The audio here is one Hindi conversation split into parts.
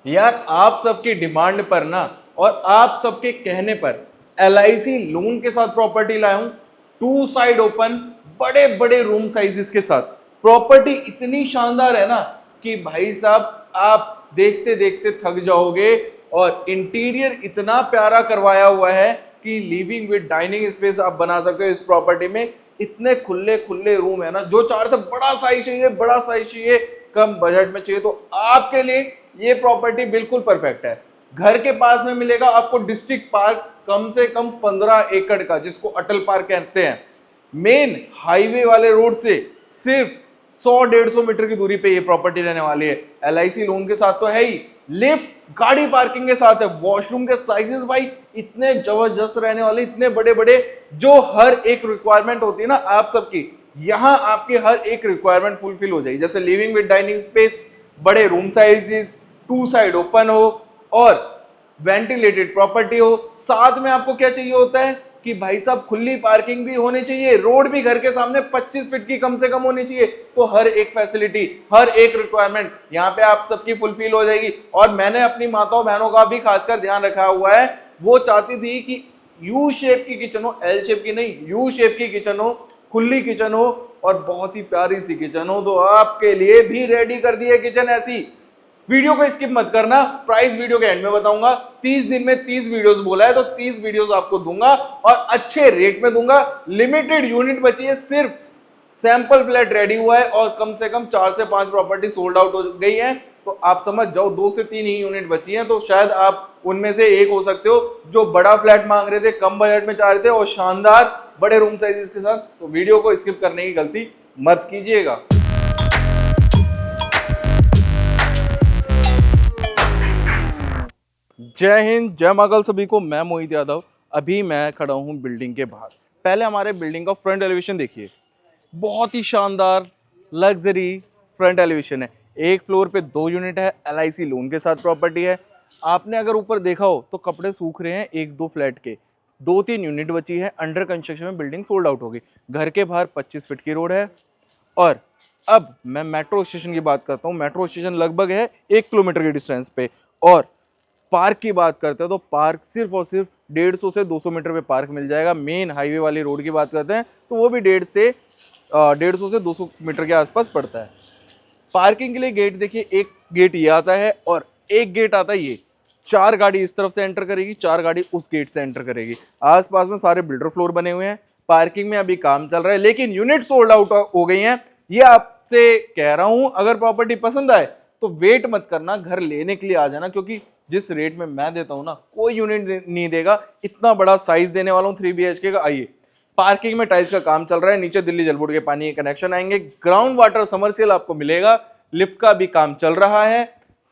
यार आप सबकी डिमांड पर ना और आप सबके कहने पर LIC लोन के साथ प्रॉपर्टी लाया हूं, 2 साइड ओपन, बड़े बड़े रूम साइजेस के साथ। प्रॉपर्टी इतनी शानदार है ना कि भाई साहब आप देखते देखते थक जाओगे। और इंटीरियर इतना प्यारा करवाया हुआ है कि लिविंग विद डाइनिंग स्पेस आप बना सकते हो इस प्रॉपर्टी में। इतने खुले खुले रूम है ना, जो चार से बड़ा साइज चाहिए, बड़ा साइज चाहिए, कम बजट में चाहिए, तो आपके लिए ये प्रॉपर्टी बिल्कुल परफेक्ट है। घर के पास में मिलेगा आपको डिस्ट्रिक्ट पार्क, कम से कम 15 एकड़ का, जिसको अटल पार्क कहते हैं। मेन हाईवे वाले रोड से सिर्फ 100-150 मीटर की दूरी पे ये प्रॉपर्टी रहने वाली है। LIC लोन के साथ तो है ही, लिफ्ट, गाड़ी पार्किंग के साथ है। वॉशरूम के साइजेस भाई इतने जबरदस्त रहने वाले, इतने बड़े बड़े, जो हर एक रिक्वायरमेंट होती है ना आप सबकी, यहाँ आपकी हर एक रिक्वायरमेंट फुलफिल हो जाएगी। जैसे लिविंग विद डाइनिंग स्पेस, बड़े रूम साइजेस, 2 साइड ओपन हो और वेंटिलेटेड प्रॉपर्टी हो। साथ में आपको क्या चाहिए होता है कि भाई साहब खुली पार्किंग भी होनी चाहिए, रोड भी घर के सामने 25 फीट की कम से कम होनी चाहिए। तो हर एक फैसिलिटी, हर एक रिक्वायरमेंट यहाँ पे आप सबकी फुलफिल हो जाएगी। और मैंने अपनी माताओं बहनों का भी खासकर ध्यान रखा हुआ है। वो चाहती थी कि यू शेप की किचन हो, एल शेप की नहीं, यू शेप की किचन हो, खुली किचन हो और बहुत ही प्यारी सी किचन हो। तो आपके लिए भी रेडी कर दी है किचन ऐसी। वीडियो को स्किप मत करना, प्राइस वीडियो के एंड में बताऊंगा। 30 दिन में 30 वीडियोस बोला है, तो 30 वीडियोस आपको दूंगा और अच्छे रेट में दूंगा। लिमिटेड यूनिट बची है, सिर्फ सैंपल फ्लैट रेडी हुआ है और कम से कम 4 से 5 प्रॉपर्टी सोल्ड आउट हो गई है। तो आप समझ जाओ 2 से 3 ही यूनिट बची हैं। तो शायद आप उनमें से एक हो सकते हो जो बड़ा फ्लैट मांग रहे थे, कम बजट में चाह रहे थे और शानदार बड़े रूम साइजेस के साथ। तो वीडियो को स्किप करने की गलती मत कीजिएगा। जय हिंद, जय महाकाल सभी को। मैं मोहित यादव। अभी मैं खड़ा हूँ बिल्डिंग के बाहर। पहले हमारे बिल्डिंग का फ्रंट एलिवेशन देखिए, बहुत ही शानदार लग्जरी फ्रंट एलिवेशन है। एक फ्लोर पे 2 यूनिट है, LIC लोन के साथ प्रॉपर्टी है। आपने अगर ऊपर देखा हो तो कपड़े सूख रहे हैं 1-2 फ्लैट के, 2-3 यूनिट बची है, अंडर कंस्ट्रक्शन में बिल्डिंग सोल्ड आउट होगी। घर के बाहर 25 फीट की रोड है। और अब मैं मेट्रो स्टेशन की बात करता हूँ। मेट्रो स्टेशन लगभग है 1 किलोमीटर के डिस्टेंस पे। और पार्क की बात करते हैं तो पार्क सिर्फ और सिर्फ 150 से 200 मीटर पे पार्क मिल जाएगा। मेन हाईवे वाली रोड की बात करते हैं तो वो भी 150 से 200 मीटर के आसपास पड़ता है। पार्किंग के लिए गेट देखिए, एक गेट ये आता है और एक गेट आता है ये। 4 गाड़ी इस तरफ से एंटर करेगी, 4 गाड़ी उस गेट से एंटर करेगी। आसपास में सारे बिल्डर फ्लोर बने हुए हैं। पार्किंग में अभी काम चल रहा है, लेकिन यूनिट सोल्ड आउट हो गई हैं। ये आपसे कह रहा हूं, अगर प्रॉपर्टी पसंद आए तो वेट मत करना, घर लेने के लिए आ जाना। क्योंकि जिस रेट में मैं देता हूं ना, कोई यूनिट नहीं देगा। इतना बड़ा साइज देने वाला हूं 3 BHK का। आइए, पार्किंग में टाइल्स का काम चल रहा है, नीचे दिल्ली जल बोर्ड के पानी के कनेक्शन आएंगे, ग्राउंड वाटर समरसेल आपको मिलेगा, लिफ्ट का भी काम चल रहा है।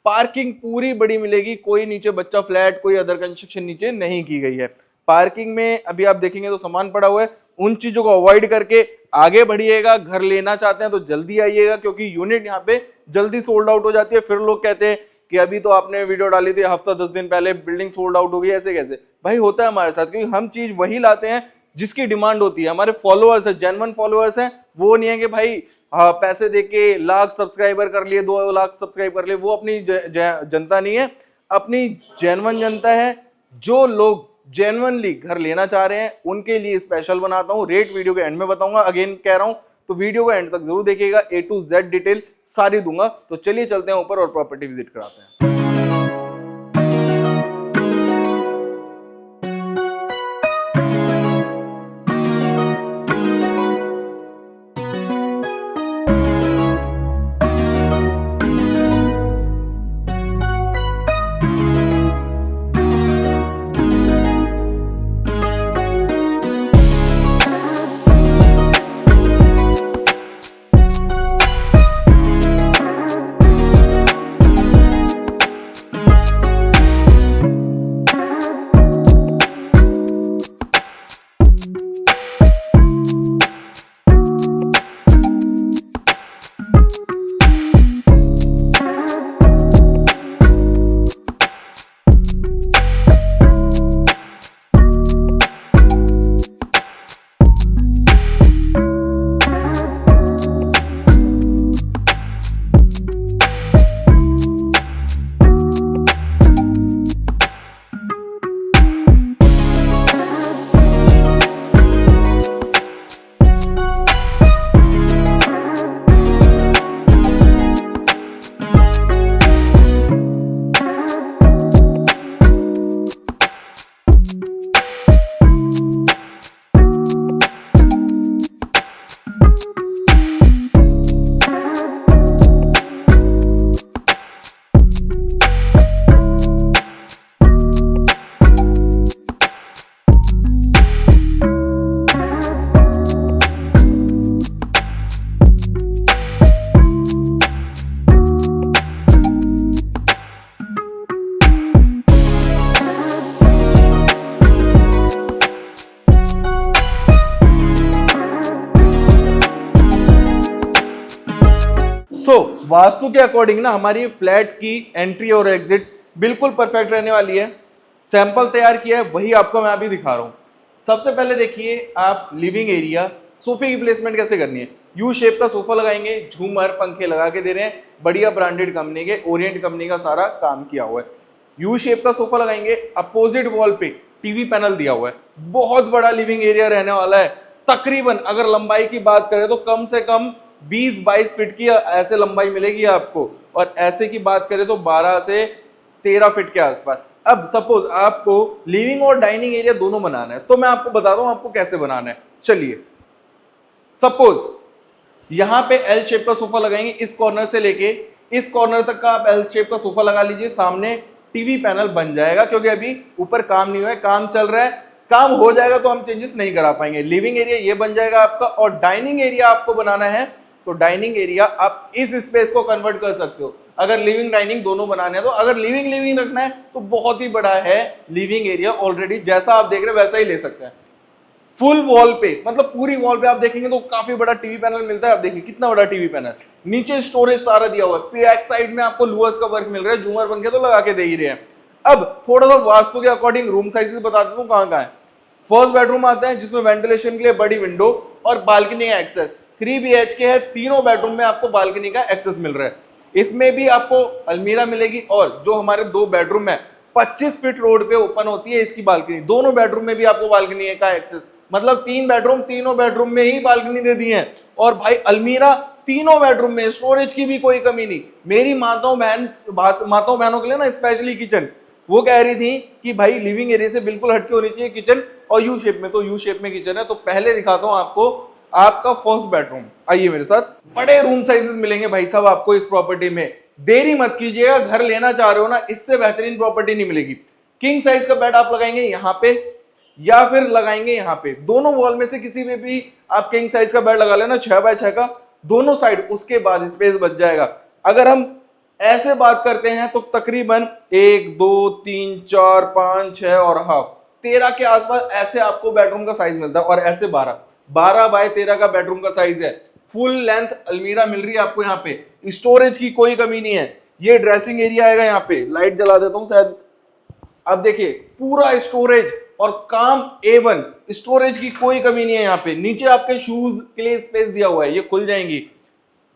पार्किंग पूरी बड़ी मिलेगी, कोई नीचे बच्चा फ्लैट, कोई अदर कंस्ट्रक्शन नीचे नहीं की गई है। पार्किंग में अभी आप देखेंगे तो सामान पड़ा हुआ है, उन चीजों को अवॉइड करके आगे बढ़िएगा। घर लेना चाहते हैं तो जल्दी आइएगा, क्योंकि यूनिट यहाँ पे जल्दी सोल्ड आउट हो जाती है। फिर लोग कहते हैं कि अभी तो आपने वीडियो डाली थी हफ्ता 10 दिन पहले, बिल्डिंग सोल्ड आउट हो गई, ऐसे कैसे? भाई होता है हमारे साथ, क्योंकि हम चीज वही लाते हैं जिसकी डिमांड होती है। हमारे फॉलोअर्स है, जेन्युइन फॉलोअर्स हैं। वो नहीं है कि भाई पैसे देके लाख सब्सक्राइबर कर लिए, 2 लाख सब्सक्राइब कर लिए। वो अपनी जनता नहीं है, अपनी जेन्युइन जनता है। जो लोग जेन्युइनली घर लेना चाह रहे हैं उनके लिए स्पेशल बनाता हूँ। रेट वीडियो के एंड में बताऊंगा, अगेन कह रहा हूँ, तो वीडियो को एंड तक जरूर देखिएगा। A to Z डिटेल सारी दूंगा। तो चलिए चलते हैं ऊपर और प्रॉपर्टी विजिट कराते हैं। वास्तु के अकॉर्डिंग ना हमारी फ्लैट की एंट्री और एग्जिट बिल्कुल परफेक्ट रहने वाली है। सैंपल तैयार किया है, वही आपको मैं अभी दिखा रहा हूँ। सबसे पहले देखिए आप लिविंग एरिया, सोफे की प्लेसमेंट कैसे करनी है। यू शेप का सोफा लगाएंगे, झूमर पंखे लगा के दे रहे हैं, बढ़िया ब्रांडेड कंपनी के, ओरिएंट कंपनी का सारा काम किया हुआ है। यू शेप का सोफा लगाएंगे, अपोजिट वॉल पे टीवी पैनल दिया हुआ है। बहुत बड़ा लिविंग एरिया रहने वाला है। तकरीबन अगर लंबाई की बात करें तो कम से कम 20-22 फीट की ऐसे लंबाई मिलेगी आपको, और ऐसे की बात करें तो 12 से 13 फीट के आसपास। अब सपोज आपको लिविंग और डाइनिंग एरिया दोनों बनाना है, तो मैं आपको बता दूं आपको कैसे बनाना है। चलिए, सपोज यहां पे एल शेप का सोफा लगाएंगे, इस कॉर्नर से लेके इस कॉर्नर तक का आप एल शेप का सोफा लगा लीजिए। सामने टीवी पैनल बन जाएगा, क्योंकि अभी ऊपर काम नहीं हुआ है, काम चल रहा है। काम हो जाएगा तो हम चेंजेस नहीं करा पाएंगे। लिविंग एरिया ये बन जाएगा आपका, और डाइनिंग एरिया आपको बनाना है तो डाइनिंग एरिया आप इस स्पेस को कन्वर्ट कर सकते हो। अगर लिविंग डाइनिंग दोनों बनाने हैं तो, अगर लिविंग लिविंग रखना है तो बहुत ही बड़ा है लिविंग एरिया, ऑलरेडी जैसा आप देख रहे हैं वैसा ही ले सकते हैं। फुल वॉल पे, मतलब पूरी वॉल पे आप देखेंगे तो काफी बड़ा टीवी पैनल मिलता है। आप देखिए कितना बड़ा टीवी पैनल, नीचे स्टोरेज सारा दिया हुआ है, बैक साइड में आपको लुअर्स का वर्क मिल रहा है, झूमर पंखे तो लगा के दे ही रहे हैं। अब थोड़ा सा वास्तु के अकॉर्डिंग रूम साइजेस बता देता हूँ कहाँ कहाँ है। फर्स्ट बेडरूम आता है जिसमें वेंटिलेशन के लिए बड़ी विंडो और बालकनी का एक्सेस। 3 BHK है, तीनों बेडरूम में आपको बालकनी का एक्सेस मिल रहा है। इसमें भी आपको अलमीरा मिलेगी, और जो हमारे 2 बेडरूम है 25 फीट रोड पे ओपन होती है इसकी बालकनी। दोनों बेडरूम में भी आपको बालकनी का एक्सेस, मतलब 3 बेडरूम, तीनों बेडरूम में ही बालकनी दे दी है। और भाई अलमीरा तीनों बेडरूम में, स्टोरेज की भी कोई कमी नहीं। मेरी माताओं बहनों के लिए ना स्पेशली किचन, वो कह रही थी कि भाई लिविंग एरिया से बिल्कुल हटके होनी चाहिए किचन, और यू शेप में, तो यू शेप में किचन है। तो पहले दिखाता हूं आपको आपका फर्स्ट बेडरूम, आइए मेरे साथ। बड़े रूम साइजेस मिलेंगे भाई साहब आपको इस प्रॉपर्टी में। देरी मत कीजिएगा, घर लेना चाह रहे हो ना, इससे बेहतरीन प्रॉपर्टी नहीं मिलेगी। किंग साइज का बेड आप लगाएंगे यहाँ पे या फिर लगाएंगे यहाँ पे, दोनों वॉल में से किसी में भी आप किंग साइज का बेड लगा लेना, 6x6 का दोनों साइड, उसके बाद स्पेस बच जाएगा। अगर हम ऐसे बात करते हैं तो तकरीबन 1 2 3 4 5 6 और हाफ 13 के आसपास ऐसे आपको बेडरूम का साइज मिलता है। और ऐसे 12 बाय 13 का बेडरूम का साइज है। फुल लेंथ अलमीरा मिल रही है आपको यहाँ पे, स्टोरेज की कोई कमी नहीं है। ये ड्रेसिंग एरिया आएगा, यहाँ पे लाइट जला देता हूँ शायद। अब देखिए पूरा स्टोरेज और काम A1, स्टोरेज की कोई कमी नहीं है यहाँ पे। नीचे आपके शूज के लिए स्पेस दिया हुआ है, ये खुल जाएंगी।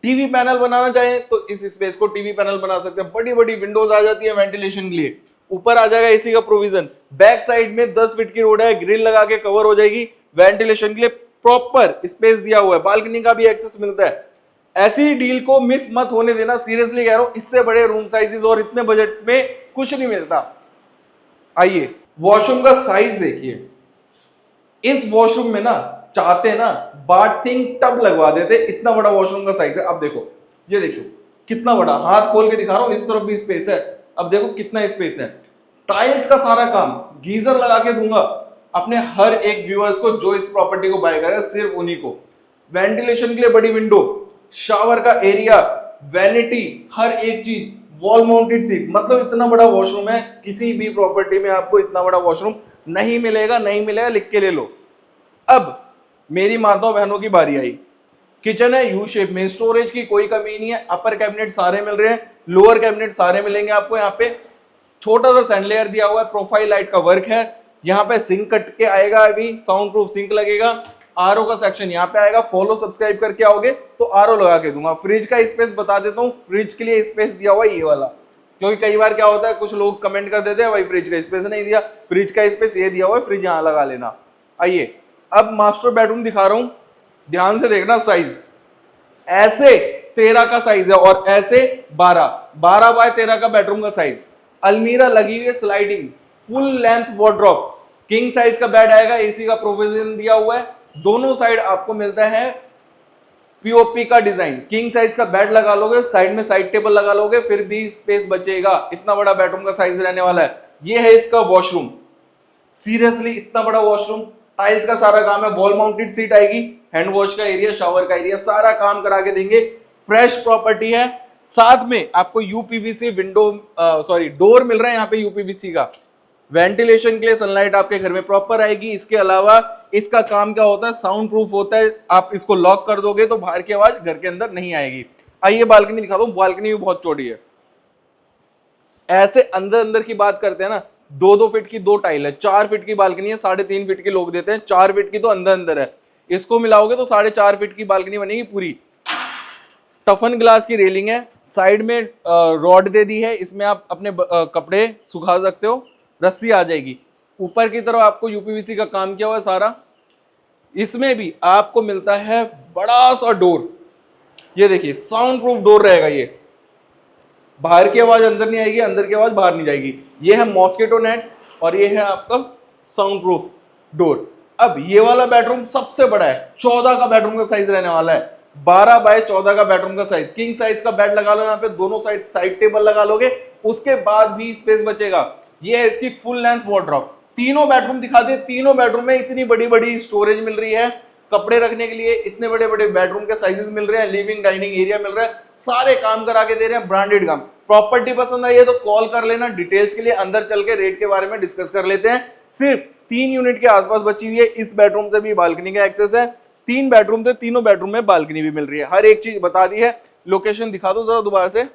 टीवी पैनल बनाना चाहें तो इस स्पेस को टीवी पैनल बना सकते हैं। बड़ी बड़ी विंडोज आ जाती है वेंटिलेशन के लिए। ऊपर आ जाएगा एसी का प्रोविजन। बैक साइड में 10 फीट की रोड है, ग्रिल लगा के कवर हो जाएगी। वेंटिलेशन के लिए प्रॉपर स्पेस दिया हुआ है, बालकनी का भी एक्सेस मिलता है। ऐसी डील को मिस मत होने देना, सीरियसली कह रहा हूं। इससे बड़े रूम साइजेस और इतने बजट में कुछ नहीं मिलता। आइए वॉशरूम का साइज देखिए। इस वॉशरूम में ना चाहते ना बाथिंग टब लगवा देते, इतना बड़ा वॉशरूम का साइज है। अब देखो, ये देखो कितना बड़ा, हाथ खोल के दिखा रहा हूं, इस तरफ भी स्पेस है। अब देखो कितना स्पेस है। टाइल्स का सारा काम, गीजर लगा के दूंगा अपने हर एक व्यूअर्स को जो इस प्रॉपर्टी को बाय करे, सिर्फ उन्हीं को। वेंटिलेशन के लिए बड़ी विंडो, शावर का एरिया, वैनिटी, हर एक चीज, वॉल माउंटेड सीट, मतलब इतना बड़ा वॉशरूम है। किसी भी प्रॉपर्टी में आपको इतना बड़ा वॉशरूम नहीं मिलेगा, नहीं मिलेगा, लिख के ले लो। अब मेरी माताओं बहनों की बारी आई। किचन है यू शेप में, स्टोरेज की कोई कमी नहीं है। अपर कैबिनेट सारे मिल रहे हैं, लोअर कैबिनेट सारे मिलेंगे आपको। यहाँ पे छोटा सा सैंडलेयर दिया हुआ है, प्रोफाइल लाइट का वर्क है। यहाँ पे सिंक कट के आएगा, अभी साउंड प्रूफ सिंक लगेगा। आरओ का सेक्शन यहाँ पे आएगा। फॉलो सब्सक्राइब करके आओगे तो आरओ लगा के दूंगा। फ्रिज का स्पेस बता देता हूँ, फ्रिज के लिए स्पेस दिया हुआ है ये वाला, क्योंकि कई बार क्या होता है कुछ लोग कमेंट कर देते हैं भाई फ्रिज का स्पेस नहीं दिया। फ्रिज का स्पेस ये दिया हुआ है, फ्रिज यहाँ लगा लेना। आइए अब मास्टर बेडरूम दिखा रहा हूं, ध्यान से देखना। साइज ऐसे 13 का साइज है और ऐसे 12 बाय 13 का बेडरूम का साइज। अलमीरा लगी हुई है sliding, full length wardrobe, king size का बेड आएगा, एसी का प्रोविजन दिया हुआ है। दोनों साइड आपको मिलता है पीओपी का डिजाइन। किंग साइज का बेड लगा लोगे, साइड में साइड टेबल लगा लोगे, फिर भी स्पेस बचेगा। इतना बड़ा बेडरूम का साइज रहने वाला है। ये है इसका वॉशरूम, सीरियसली इतना बड़ा वॉशरूम। टाइल्स का सारा काम है, वॉल माउंटेड सीट आएगी, हैंड वॉश का एरिया, शावर का एरिया, सारा काम करा के देंगे। फ्रेश प्रॉपर्टी है। साथ में आपको यूपीवीसी विंडो डोर मिल रहा है यहाँ पे यूपीवीसी का। वेंटिलेशन के लिए सनलाइट आपके घर में प्रॉपर आएगी। इसके अलावा इसका काम क्या होता है, साउंड प्रूफ होता है। आप इसको लॉक कर दोगे तो बाहर की आवाज घर के अंदर नहीं आएगी। आइए बालकनी दिखाता हूँ, बालकनी भी बहुत चौड़ी है। ऐसे अंदर अंदर की बात करते हैं ना, 2-2 फीट की 2 टाइल है, 4 फीट की बालकनी है, 3.5 फीट की लोग देते हैं, 4 फीट की तो अंदर अंदर है, इसको मिलाओगे तो 4.5 फीट की बालकनी बनेगी पूरी। टफन ग्लास की रेलिंग है, साइड में रॉड दे दी है, इसमें आप अपने कपड़े सुखा सकते हो, रस्सी आ जाएगी। ऊपर की तरफ आपको यूपीवीसी का काम किया हुआ है सारा। इसमें भी आपको मिलता है बड़ा सा डोर, ये देखिए साउंड प्रूफ डोर रहेगा, ये बाहर की आवाज अंदर नहीं आएगी, अंदर की आवाज बाहर नहीं जाएगी। ये है मॉस्किटो नेट और ये है आपका साउंड प्रूफ डोर। अब ये वाला बेडरूम सबसे बड़ा है, 14 का बेडरूम का साइज रहने वाला है, 12 बाय 14 का बेडरूम का साइज। किंग साइज का बेड लगा लो यहाँ पे, दोनों साइड टेबल लगा लोगे, उसके बाद भी स्पेस बचेगा। ये है इसकी फुल लेंथ वार्डरोब। तीनों बेडरूम दिखा दे, तीनों बेडरूम में इतनी बड़ी बड़ी स्टोरेज मिल रही है, कपड़े रखने के लिए इतने बड़े बड़े बेडरूम के साइजेस मिल रहे हैं, लिविंग डाइनिंग एरिया मिल रहा है, सारे काम करा के दे रहे हैं, ब्रांडेड काम। प्रॉपर्टी पसंद आई है तो कॉल कर लेना डिटेल्स के लिए, अंदर चल के रेट के बारे में डिस्कस कर लेते हैं। सिर्फ 3 यूनिट के आसपास बची हुई है, इस बेडरूम से भी बालकनी का एक्सेस है, 3 बेडरूम थे, तीनों बेडरूम में बालकनी भी मिल रही है, हर एक चीज बता दी है। लोकेशन दिखा दो जरा दोबारा से,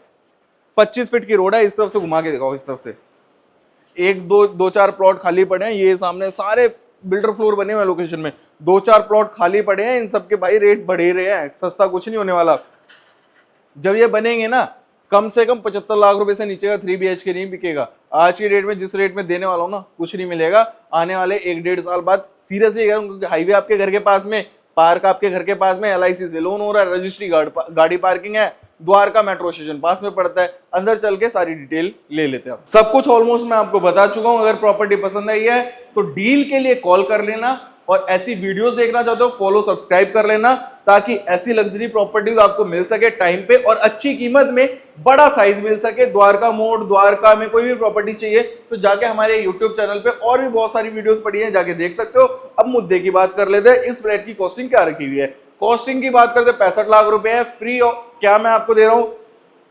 25 फीट की रोड है, इस तरफ से घुमा के दिखाओ, इस तरफ से एक दो चार प्लॉट खाली पड़े हैं, ये सामने सारे बिल्डर फ्लोर बने हुए हैं लोकेशन में, 2-4 प्लॉट खाली पड़े हैं, इन सब के भाई रेट बढ़े रहे हैं, सस्ता कुछ नहीं होने वाला। जब ये बनेंगे ना, कम से कम 75 लाख रुपए से नीचे का 3 BHK नहीं बिकेगा। आज की डेट में जिस रेट में देने वाला हूं ना, कुछ नहीं मिलेगा आने वाले 1-1.5 साल बाद, सीरियसली कह रहा हूं, क्योंकि हाईवे आपके घर के पास में, पार्क आपके घर के पास में, LIC से लोन हो रहा है, रजिस्ट्री गाड़ी पार्किंग है, द्वारका मेट्रो स्टेशन पास में पड़ता है। अंदर चल के सारी डिटेल ले लेते हैं, सब कुछ ऑलमोस्ट मैं आपको बता चुका हूं। अगर प्रॉपर्टी पसंद आई है तो डील के लिए कॉल कर लेना, और ऐसी वीडियोस देखना चाहते हो फॉलो सब्सक्राइब कर लेना, ताकि ऐसी लग्जरी प्रॉपर्टीज आपको मिल सके टाइम पे और अच्छी कीमत में, बड़ा साइज मिल सके। द्वारका मोड़, द्वारका में कोई भी प्रॉपर्टी चाहिए तो जाके हमारे यूट्यूब चैनल पे और भी बहुत सारी वीडियोस पड़ी हैं, जाके देख सकते हो। अब मुद्दे की बात कर लेते हैं, इस फ्लैट की कॉस्टिंग क्या रखी हुई है। कॉस्टिंग की बात करते 65 लाख रुपए है, फ्री। क्या मैं आपको दे रहा हूँ,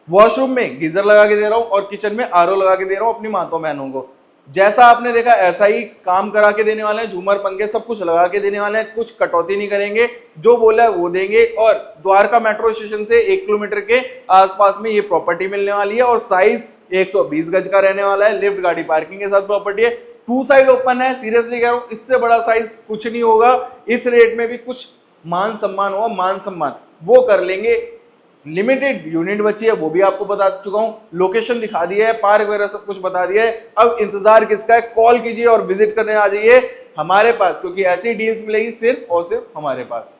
वॉशरूम में गीजर लगा के दे रहा हूँ और किचन में RO लगा के दे रहा हूँ अपनी माताओं बहनों को। जैसा आपने देखा ऐसा ही काम करा के देने वाले हैं, झूमर पंखे सब कुछ लगा के देने वाले हैं, कुछ कटौती नहीं करेंगे, जो बोला है वो देंगे। और द्वारका मेट्रो स्टेशन से 1 किलोमीटर के आसपास में ये प्रॉपर्टी मिलने वाली है और साइज 120 गज का रहने वाला है, लिफ्ट गाड़ी पार्किंग के साथ प्रॉपर्टी है, 2 साइड ओपन है। सीरियसली कह रहा हूँ, इससे बड़ा साइज कुछ नहीं होगा। इस रेट में भी कुछ मान सम्मान होगा, मान सम्मान वो कर लेंगे। लिमिटेड यूनिट बची है, वो भी आपको बता चुका हूं, लोकेशन दिखा दिया है, पार्क वगैरह सब कुछ बता दिया है। अब इंतजार किसका है, कॉल कीजिए और विजिट करने आ जाइए हमारे पास, क्योंकि ऐसी डील्स मिलेगी सिर्फ और सिर्फ हमारे पास।